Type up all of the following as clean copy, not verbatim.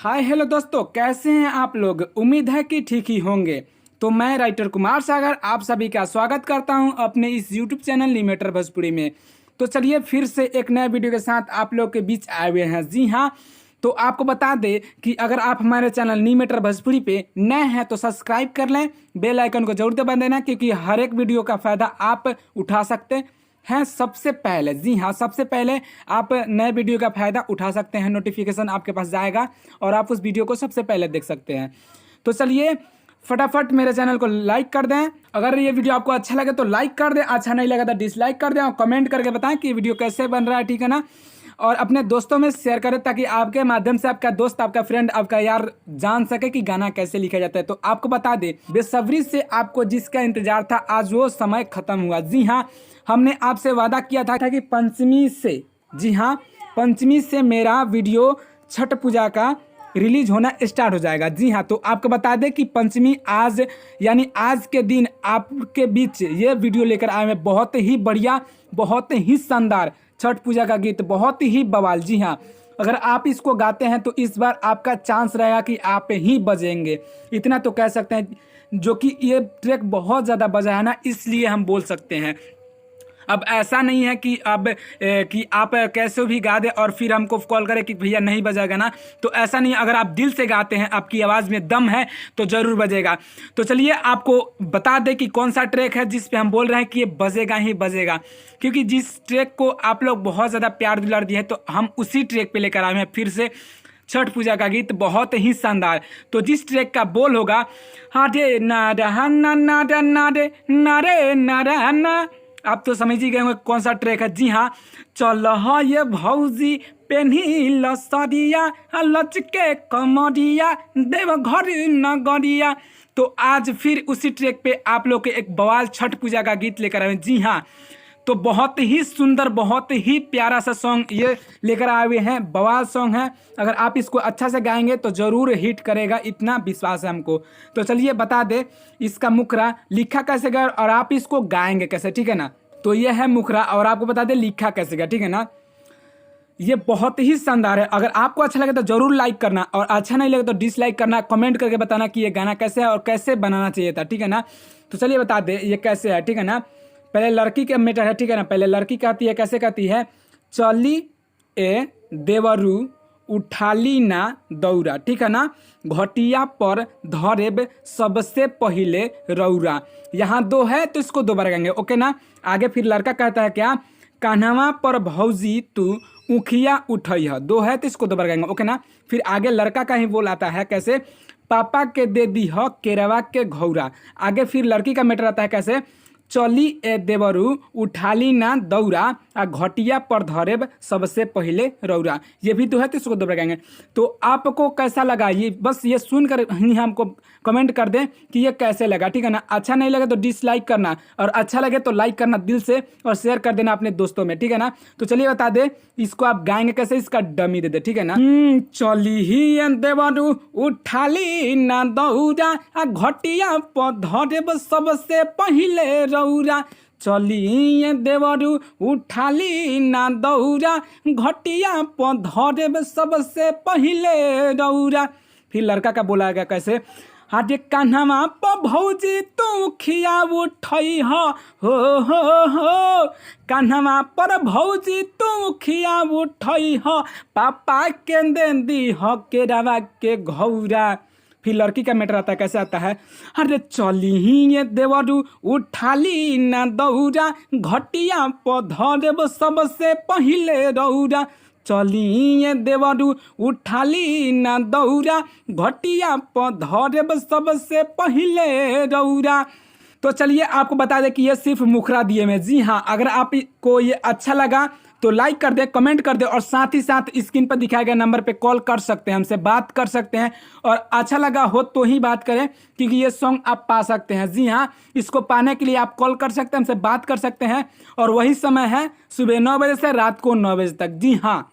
Hi hello दोस्तों, कैसे हैं आप लोग। उम्मीद है कि ठीक ही होंगे। तो मैं राइटर कुमार सागर आप सभी का स्वागत करता हूं अपने इस यूट्यूब चैनल लीमेटर भोजपुरी में। तो चलिए फिर से एक नए वीडियो के साथ आप लोग के बीच आए हुए हैं। जी हाँ, तो आपको बता दें कि अगर आप हमारे चैनल लीमेटर भोजपुरी पे नए हैं तो सब्सक्राइब कर लें, बेल आइकन को जरूर दबा देना, क्योंकि हर एक वीडियो का फ़ायदा आप उठा सकते हैं सबसे पहले। जी हाँ, सबसे पहले आप नए वीडियो का फ़ायदा उठा सकते हैं। नोटिफिकेशन आपके पास जाएगा और आप उस वीडियो को सबसे पहले देख सकते हैं। तो चलिए फटाफट मेरे चैनल को लाइक कर दें। अगर ये वीडियो आपको अच्छा लगे तो लाइक कर दें, अच्छा नहीं लगा तो डिसलाइक कर दें और कमेंट करके बताएं कि ये वीडियो कैसे बन रहा है, ठीक है ना। और अपने दोस्तों में शेयर करें ताकि आपके माध्यम से आपका दोस्त, आपका फ्रेंड, आपका यार जान सके कि गाना कैसे लिखा जाता है। तो आपको बता दें, बेसब्री से आपको जिसका इंतजार था आज वो समय खत्म हुआ। जी हाँ, हमने आपसे वादा किया था कि पंचमी से, जी हाँ, पंचमी से मेरा वीडियो छठ पूजा का रिलीज होना स्टार्ट हो जाएगा। जी हाँ, तो आपको बता दें कि पंचमी आज यानी आज के दिन आपके बीच ये वीडियो लेकर आए हैं। बहुत ही बढ़िया, बहुत ही शानदार छठ पूजा का गीत, बहुत ही बवाल। जी हाँ, अगर आप इसको गाते हैं तो इस बार आपका चांस रहेगा कि आप ही बजेंगे। इतना तो कह सकते हैं, जो कि ये ट्रैक बहुत ज़्यादा बजा है ना, इसलिए हम बोल सकते हैं। अब ऐसा नहीं है कि कि आप कैसे भी गा दे और फिर हमको कॉल करें कि भैया नहीं बजेगा ना, तो ऐसा नहीं है। अगर आप दिल से गाते हैं, आपकी आवाज़ में दम है तो ज़रूर बजेगा। तो चलिए आपको बता दें कि कौन सा ट्रैक है जिस पे हम बोल रहे हैं कि ये बजेगा ही बजेगा, क्योंकि जिस ट्रैक को आप लोग बहुत ज़्यादा प्यार दुलार दिए हैं तो हम उसी ट्रैक पर लेकर आए हैं फिर से छठ पूजा का गीत, बहुत ही शानदार। तो जिस ट्रैक का बोल होगा, हाँ रे नारा ना नारा नारे नारे नारा ना, आप तो समझ ही गए होंगे कौन सा ट्रैक है। जी हाँ, चल ये भौजी पेन्ही लसरिया लचके कमरिया देव घर नगरिया। तो आज फिर उसी ट्रैक पे आप लोग के एक बवाल छठ पूजा का गीत लेकर आए। जी हाँ, तो बहुत ही सुंदर, बहुत ही प्यारा सा सॉन्ग ये लेकर आए हुए हैं। बवाल सॉन्ग है, अगर आप इसको अच्छा से गाएंगे तो ज़रूर हिट करेगा, इतना विश्वास है हमको। तो चलिए बता दे इसका मुखरा लिखा कैसे गया और आप इसको गाएंगे कैसे, ठीक है ना। तो ये है मुखरा और आपको बता दे लिखा कैसे गया, ठीक है ना। ये बहुत ही शानदार है। अगर आपको अच्छा लगे तो ज़रूर लाइक करना और अच्छा नहीं लगे तो डिसलाइक करना, कमेंट करके बताना कि ये गाना कैसे है और कैसे बनाना चाहिए था, ठीक है ना। तो चलिए बता दे ये कैसे है, ठीक है ना। पहले लड़की का मैटर है, ठीक है ना। पहले लड़की कहती है, कैसे कहती है, चली ए देवरू उठाली ना दौरा, ठीक है ना, घटिया पर धरेब सबसे पहले रौरा। यहाँ दो है तो इसको दो बार गाएंगे, ओके ना। आगे फिर लड़का कहता है क्या, कान्हवा पर भौजी तू ऊखिया उठई है, दो है तो इसको दो बार गाएंगे, ओके ना। फिर आगे लड़का का ही बोल आता है कैसे, पापा के दे दी ह केरवा के घौरा। आगे फिर लड़की का मैटर आता है कैसे, चली ए देवरू उठाली ना दौरा आ घटिया पर धरेब सबसे पहले रौरा। ये भी तो है तो इसको दोबारा गाएंगे। तो आपको कैसा लगा ये, बस ये सुनकर ही हमको कमेंट कर दें कि ये कैसे लगा, ठीक है ना। अच्छा नहीं लगे तो डिसलाइक करना और अच्छा लगे तो लाइक करना दिल से और शेयर कर देना अपने दोस्तों में, ठीक है ना। तो चलिए बता दे इसको आप गाएंगे कैसे, इसका डमी दे दे, ठीक है ना। चली ही देवरू उठाली ना दौरा आ घटिया पर धरेब सबसे पहले रौरा। चली देवरू उठाली ना दौरा घटिया पर धरेब सबसे पहले रौरा। फिर लड़का का बोला गया कैसे, हाथे कान्हवा पर भौजी तू खिया उठई हो कान्हवा पर भौजी तू खिया उठई हो पापा के दे दी हो केरवा के घौरा। फिर लड़की का मैटर आता है, कैसे आता है, अरे चली ही ये देवरू उठाली ना दौरा घटिया पर धरेब सबसे पहले रौरा। चली ये देवरू उठाली ना दौरा घटिया पर धरेब सबसे पहले रौरा। तो चलिए आपको बता दें कि ये सिर्फ मुखरा दिए में। जी हाँ, अगर आपको ये अच्छा लगा तो लाइक कर दे, कमेंट कर दे और साथ ही साथ स्क्रीन पर दिखाए गए नंबर पे कॉल कर सकते हैं, हमसे बात कर सकते हैं। और अच्छा लगा हो तो ही बात करें, क्योंकि ये सॉन्ग आप पा सकते हैं। जी हाँ, इसको पाने के लिए आप कॉल कर सकते हैं, हमसे बात कर सकते हैं। और वही समय है सुबह 9 बजे से रात को 9 बजे तक। जी हाँ,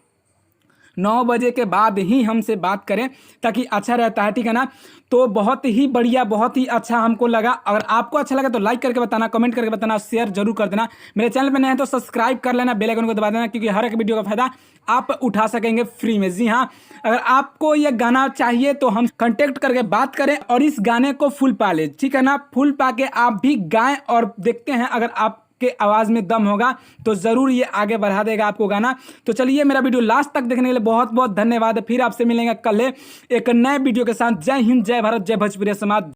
9 बजे के बाद ही हमसे बात करें, ताकि अच्छा रहता है, ठीक है ना। तो बहुत ही बढ़िया, बहुत ही अच्छा हमको लगा। अगर आपको अच्छा लगा तो लाइक करके बताना, कमेंट करके बताना, शेयर जरूर कर देना। मेरे चैनल पे नए हैं तो सब्सक्राइब कर लेना, बेल आइकन को दबा देना, क्योंकि हर एक वीडियो का फायदा आप उठा सकेंगे फ्री में। जी हाँ, अगर आपको ये गाना चाहिए तो हम कांटेक्ट करके बात करें और इस गाने को फुल पा ले, ठीक है ना। फुल पा के आप भी गाएं और देखते हैं, अगर आप के आवाज में दम होगा तो जरूर ये आगे बढ़ा देगा आपको गाना। तो चलिए, मेरा वीडियो लास्ट तक देखने के लिए बहुत बहुत धन्यवाद। फिर आपसे मिलेंगे कल एक नए वीडियो के साथ। जय हिंद, जय भारत, जय भोजपुरी समाज।